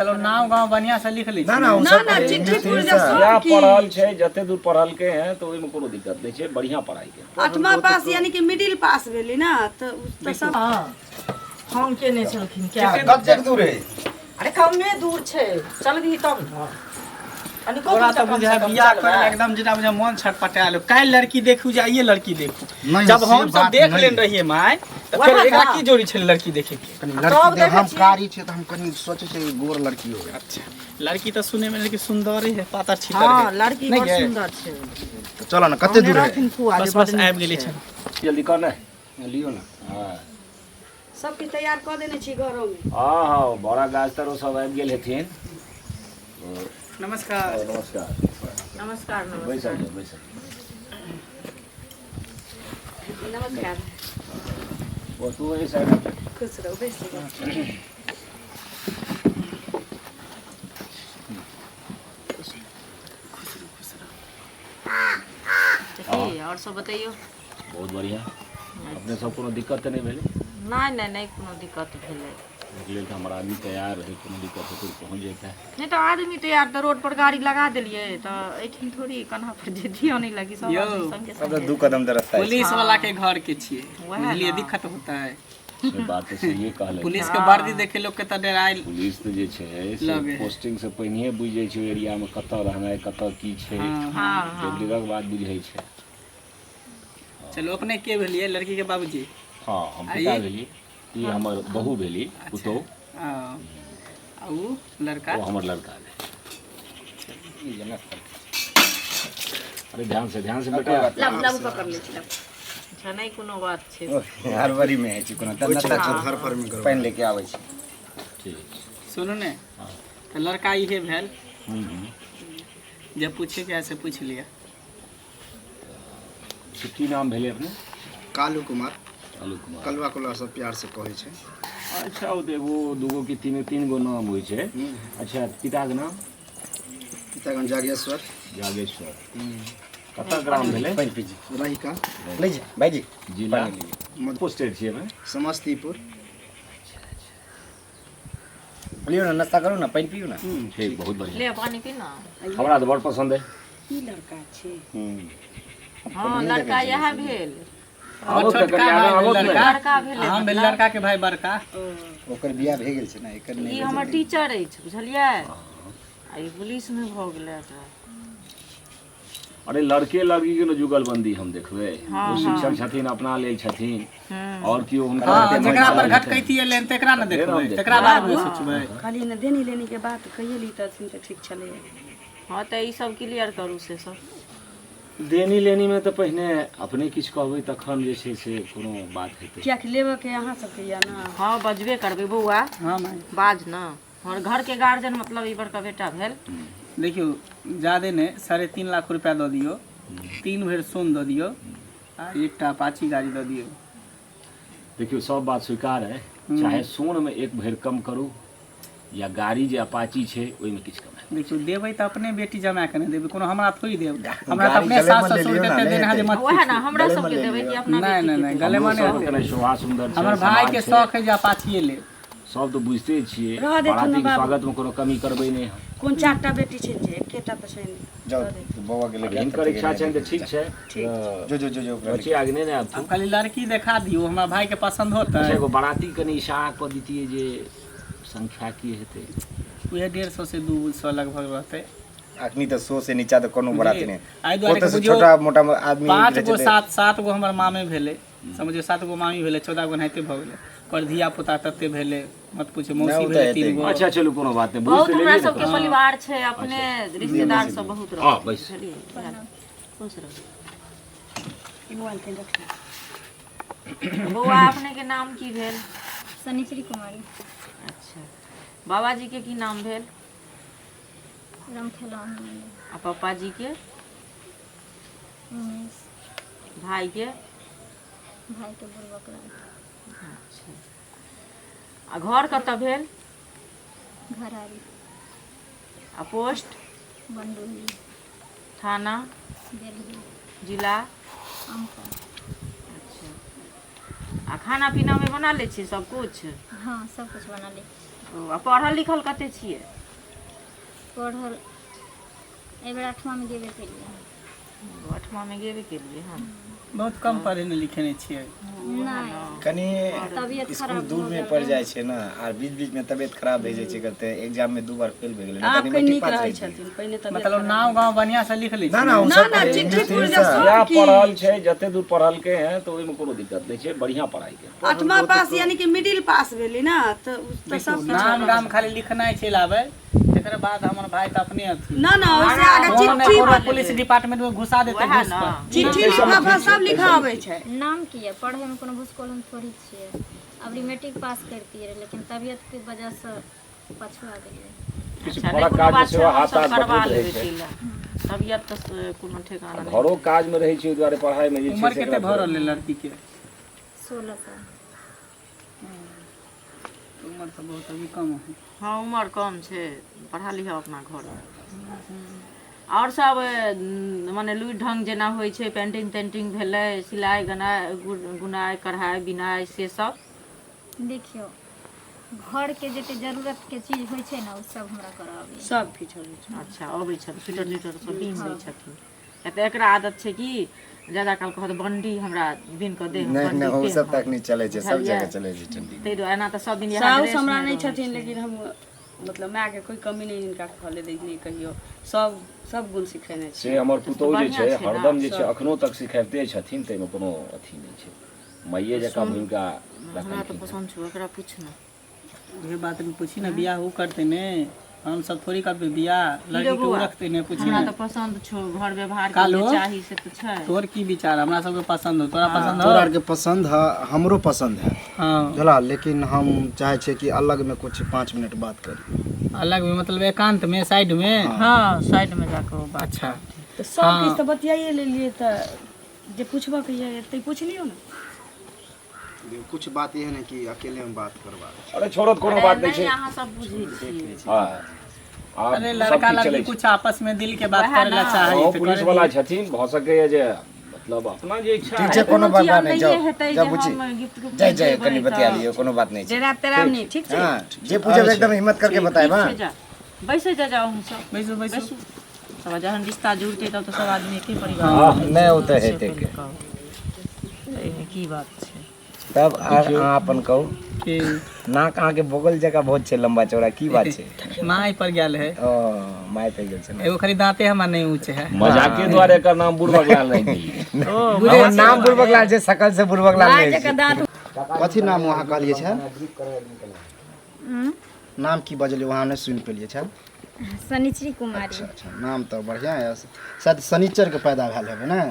मतलब नाम गांव बढ़िया से लिख ली ना ना चिट्ठी या पढ़ल छै जते दूर पढ़ल के हैं तो ओइमे कोनो दिक्कत नहीं छै बढ़िया पढ़ाई के 8वां पास यानी कि मिडिल पास भेली ना तो सब हम केने छलखिन क्या कतेक दूर है अरे कमे दूर छै चल भी तब न तोरा तो बुझा बियाह करे एकदम जेटा मुझे मन छटपटायल काल लड़की देखू जाइए लड़की देखू जब हम सब देख लेन रहिए माय तो फिर एकरा की जोड़ी छै लड़की देखे के लड़की हम कारी छै त हम कनी सोचे छै गोर लड़की हो अच्छा लड़की तो सुने में कि सुंदर है पातर छितर हां लड़की बहुत सुंदर छै तो चलो ना कते दूर है बस बस आबि गेली छै जल्दी कर ना लियो ना हां सब की तैयार कर देने छी घरों में हां हां बड़ा गाछ तरो सब आबि गेल हेथिन नमस्कार नमस्कार नमस्कार बैसा बैसा नमस्कार वो तू ऐसा साइड खुश रहो बेसी और सब बताइयो बहुत बढ़िया अपने सब कोनो दिक्कत नहीं भेले नहीं कोनो दिक्कत भेले निकले तो हमारा आदमी तैयार है कोनो दिक्कत हो तो पहुंच जाता है नहीं तो आदमी तैयार तो रोड पर गाड़ी लगा देलिए तो एठिन थोड़ी कन्हा पर जेदियो नहीं लगी सब आदमी संगे सब 2 कदम द रास्ता है पुलिस वाला के घर के छिए बुझलिए दिक्कत होता है से बात तो सही कहले पुलिस के वर्दी देखे लोग के त डराइल पुलिस तो जे छै से पोस्टिंग से पहिने बुझ जाय छै एरिया में कत रहनाय कत की छै हां जल्दीक बात बुझै छै चलो अपने के भेलिए लड़की के बाबूजी हां हम पिता भेली ई हमर बहू भेली पुतो आ उ लड़का वो हमर लड़का है अरे ध्यान से बेटा लब पकड़ ले छी अच्छा नहीं कोनो बात छै हर बारी में है छी कोनो तन्नता घर पर में करो पहन लेके आवे छी ठीक सुनो ने तो लड़का इहे भेल जब पूछे के ऐसे पूछ लिया की नाम भेले अपने कालू कुमार कलवा कलवा सब प्यार से कहै छै अच्छा वो एगो दूगो की तीन गो नाम होइ छै अच्छा पिता के नाम पिता का जागेश्वर कता ग्राम भेले पैनपीजी रहिका ले जी भाई जी जिला पोस्टेड छियै में समस्तीपुर लियो ना नाश्ता करू ना पानी पियो ना ठीक बहुत बढ़िया ले पानी पी ना हमरा तो बड़ पसंद है ई लड़का छै हां लड़का यह भेल लड़का भेल हम भेल लड़का के भाई बड़का ओकर बियाह भ गेल छै ना एकर ई हमर टीचर अछि बुझलियै आ ई पुलिस में भ गेलै अरे लड़के लड़की के जुगलबंदी हम देखबे वो शिक्षक छथिन अपना लेल छथिन और कियो हुनका जेकरा पर घटकैती लेन तेकरा न देखबै तेकरा बारे में सोचबै खाली न देनी लेनी के बात कहिए ली त ठीक चले हां त ई सब क्लियर करू से सब देनी लेनी में तो पहले अपने किछ कहबै तखन जे छै से कोनो बात हेतै क्या लेबे के अहाँ सब के या ना हां बजबे करबै बौआ हां माय बाज ना और घर के गार्जियन मतलब ई बड़का बेटा भेल देखियो ज्यादा ने 3.5 लाख रुपया दऽ दियो 3 भर सोन दऽ दियो आ एकटा अपाची गाड़ी दऽ दियो देखियो सब बात स्वीकार है चाहे सोन में एक भर कम करू या गाड़ी जे अपाची छै ओइ में किछ कम है देखियो देबै त अपने बेटी जमा के ने देबै कोनो हमरा थोड़ी देब हमरा त अपने सास ससुर देते देन हां जे मत ओहे ना हमरा सब के देबै कि अपना बेटी नहीं गले माने कने शोभा सुंदर छै हमर भाई के शौक है जे अपाची ले सब तो बुझते छियै बाराती के स्वागत में कोनो कमी करबै नै कोन चारटा बेटी छै जे एकेटा त छै जाओ बाबा के लेके हिनकर इच्छा छै त ठीक छै जो बच्चे आगे नहीं आब अब खाली लड़की देखा दियो हमरा भाई के पसंद होता है एगो बाराती कनी इशारा क दितिए जे संख्या की हेतै उहे 150 से 200 लगभग रहते अखनी त 100 से नीचा त कोनो बाराती नहीं आइ दुआरे तो छोटा मोटा आदमी 5 गो 7 गो हमर मामे भेले समझियो 7 गो मामी भेले 14 गो नाइते भ गेले पर धिया पुता तते भेले मत पूछे मौसी भेले 3 गो अच्छा चलो कोनो बात नहीं बहुत हमरा सब के परिवार छै अपने रिश्तेदार सब बहुत रह हां बस खुश रहो मोबाइल पे रख बौआ अपने के नाम की भेल सनीश्री कुमारी अच्छा बाबा जी के की नाम भेल रामखेला आ पापा जी के उमेश भाई के भाई के बुलबकला अच्छा आ घर कतऽ भेल घरारी आ पोस्ट बंडोली थाना बेलही जिला अमका अच्छा आ खाना पीना में बना ले छी सब कुछ हाँ सब कुछ बना ले आ पढ़ल लिखल कते छियै? पढ़ल एहि बेर 8वां में गेबे केलिए। 8वां में गेबे केलिए हम। बहुत कम पढ़े लिखे नहीं छियै। नहीं कनी तबियत स्कूल खराब दूर हो में गेल। पड़ जाए छे ना, और बीच बीच में तबियत खराब भए जाए छे, करते एग्जाम में 2 बार फेल भए गेलै, आप कनी कहीं मैट्रिक नीक पास रहै रही छथिन पहिले तबियत मतलब नाम गाँव बढ़िया से लिख ली ना ना ना ना चिट्ठी पुर जा या सब की पढ़ल छै, जते दूर पढ़ल के हैं तो ओहिमे कोनो दिक्कत नहीं छै, बढ़िया पढ़ाई के। 8वां पास यानी कि मिडिल पास भेली ना तो सब नाम गाम खाली लिखनाइ छै लाबै, एकर बाद हमर भाई त अपने अथी ना ना ओइसे आगे कोनो ने चिट्ठी कोनो पुलिस डिपार्टमेंट में घुसा देते वएह घूस ना। पर। चिट्ठी लिखा सब लिखाबै छै। नाम की है पढ़े में कोनो भूसकोल में थोड़ी छियै। अबरी मैट्रिक पास करती रहे लेकिन तबियत के वजह से पछुआ गेलिए। किछु अच्छा, बड़ा नहीं, काज कोनो छै बात हाथ छै, हम हाथ सब करवा बटैत रहै लेबै छै, तिला। तबियत तो कोनो ठेकाना नहीं। घरो काज में रहै छै, ओहि दुआरे पढ़ाई में जे छै उम्र से केते एकरा भऽ रहल है लड़की के? 16 साल। उम्र तो बहुत अभी कम है। हाँ उम्र कम छै, पढ़ा लिह अपना घर में। और सब माने लुरि ढंग जेना होइ छै, पेंटिंग तेंटिंग भेलै, सिलाई गुनाई कढ़ाई बिनाई से सब? देखियो घर के जते जरूरत के चीज होइ छै ना, उ सब हमरा करावे। सब किछु होइ छै। अच्छा अबै छथिन, स्वेटर ट्वेटर सब बीन दै छथिन। किया तऽ एकरा आदत छै कि ज्यादा काल कहत बंडी हमरा बीन कऽ दे। नहीं नहीं वो सब तक नहीं चले छे, सब जगह चले छे ठंडी। तै दुआरे एना तऽ सब दिन इएह साउस ड्रेस हमरा में नहीं रहै छथिन लेकिन हम मतलब माय के कोई कमी नहीं इनका खोले दै नहीं कहियो, सब गुण सिखेने से छै। हमर पुतौह जे छै बढ़िया छै हरदम ना, जे छै अखनो तक सिखाइते छथिन, तैमे कोनो अथी नहीं छै। माइये जकाँ भूमिका हमरा तऽ रखलखिन। पसंद छौ, एकरा पूछ ना। ये बात भी पूछी ना, बियाह वो करते ने, हम सब थोड़ी करबे बियाह, लड़की के वो रखते ने पूछी हमरा ना। तऽ पसंद छौ, घर व्यवहार के कालो? जे चाही से तऽ छै। तोर की विचार? हमरा सबके पसंद हो, तोरा पसंद तोरा हो? आर के पसंद है, हमरो पसंद है हाँ चला, लेकिन हम चाहे छे कि अलग में कुछ 5 मिनट बात करी। अलग में मतलब एकांत में, साइड में? हाँ साइड में जाकर वो बात। अच्छा तो सब किछ तो बतियाइए लेलिए त जे पूछबा के ये तै पूछ लियो ना। कुछ बात ये है ना कि अकेले में बात करवा। अरे छोड़ो कोनो बात नहीं नहीं छै। अहाँ सब बुझै छियै। हाँ आब अरे सब लड़का चीज चलै लड़की छै। कुछ आपस में दिल के बात वएह करे ला ना। चाहे हाँ, तो पुलिस करे वाला दी। छथिन, भऽ सकैए जे मतलब अपना जे इच्छा ठीक है। छै, कोनो बात नहीं, नहीं जाओ हेतै जाओ जे बुझी हम गिफ्ट गुफ्ट जाए जाए देबै कनी तऽ बतिया लियो, कोनो बात नहीं छै। डेरा तेरा नहीं ठीक छै। हां जे पूछब एकदम हिम्मत करके बताएब। हां ठीक छै, जा बैसे जा जाओ हम सब बैसो बैसो। बैसू। सब जहन रिश्ता जुड़तै तब तऽ सब आदमी एके परिवार हां में नहीं वो तो से हेते के। पहिले एहिमे की बात छै? तब अहाँ अपन कहू, कि नाक अहाँ के बगल जगह बहुत छै, लंबा चौड़ा, की बात छै? माई पर गेल है, ओ माय पे गेल छै ना। एगो खाली दांते हमरा नहीं ऊंचे है। मजाके द्वारे एकर नाम बुढ़बक लाल नहीं दी। हमर नाम बुर्बक लाल छै, सकल से बुर्बक लाल माय नहीं जका छै। दांत कथी नाम वहाँ कहलिए छे? नाम की बजलिए वहाँ नहीं सुन पेलिए छे? शनिचरी कुमारी। अच्छा नाम तो बढ़िया है, शायद शनिचर के पैदा भेल हेबे ना?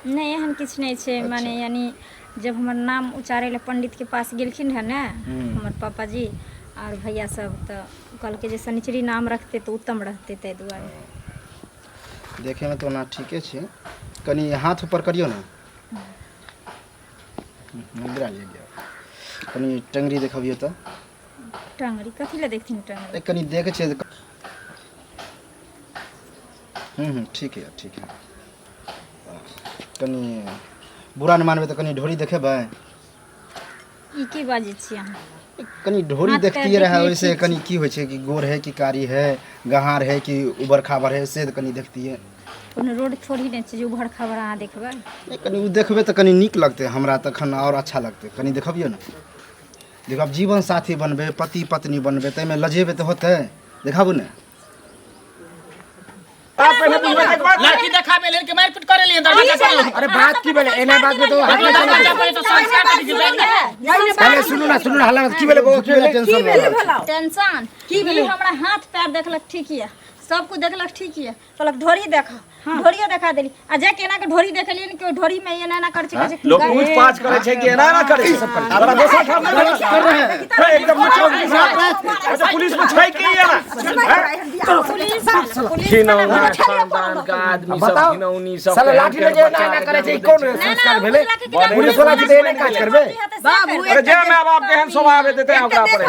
नहीं एहन किछ नहीं छे, माने यानी जब हमर नाम उचारे ला पंडित के पास गेलखिन है ना हमर पापा जी और भैया सब, तो कहलके जे शनिचरी नाम रखते तो उत्तम रहते, तै दुआरे। देखे में तो ना ठीके छे, कनी हाथ ऊपर करियो ना। मुद्रा ले लियो, कनी टंगरी देखबियो तो। टंगरी कथी ला देखथिन टंगरी? कनी देखे छे। ठीक है ठीक है। कनी बुरा नहीं मानबे तो कनी ढोरी देखेबै। ई की बाजै छी अहाँ? कनी ढोरी हाथ देखती पैर रहे, देखिए वैसे ठीक कनी की होइ छै कि गोर है कि कारी है, गहार है कि उबर खाबर है, से कनी देखती है। कोनो रोड थोड़ी नहीं छै जे उभड़ खाबड़ अहाँ देखबै। कनी उ देखबे तो कनी नीक लगते, हमरा तखन और अच्छा लगते। कनी देखबियो ना, देखो अब जीवन साथी बनबे, पति पत्नी बनबे, तैमे लजेबे तो होते, देखाबू ना। लड़की देखाबे लेल के मारपीट करे लिए दरवाजा पर। अरे बात की भेले? एना बात में तो दरवाजा पर तो संस्कार कर दीजिए। पहले सुनू ना हल्ला की भेले? वो की भेले? टेंशन ले टेंशन की भेलै? हमरा हाथ पैर देखलक ठीक ये, सब कुछ देखलक ठीक ये, कहलक ढोरी देखा, ढोरियो देखा देली। आ जे केना के ढोरी देखलिए कि ढोरी में ये ना कर छै लोग पूछ पाछ करे छै कि एना ना करे छै सब करे। हमरा दोसर ठाम कर रहे हैं एकदम मुचौ के साथ। अच्छा पुलिस में छै कि ये ना? खिनौना खानदान का आदमी सब खिनौनी सब साला लाठी ले जे ना करे छै, कौन संस्कार भेले? पुलिस वाला जी देने काज करबे। बाबू अरे जे माय बाप केहन स्वभाव है देते ओकरा पर।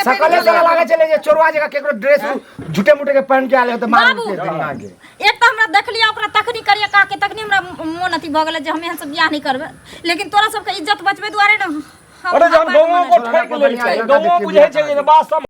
सकले से लागे चले जे चोरवा जगह केकरो ड्रेस झूठे मूठे के पहन के आले तो मार के दिन आगे। एक तो हमरा देखलिए ओकरा तखनी करिए का के तखनी हमरा मोन अथी भ गेलै जे हम एहन सब बियाह नहीं करबे, लेकिन तोरा सबके इज्जत बचबे दुआरे न। अरे जब गाँव को ठेक ले छै, गाँव बुझे छै जे बात सब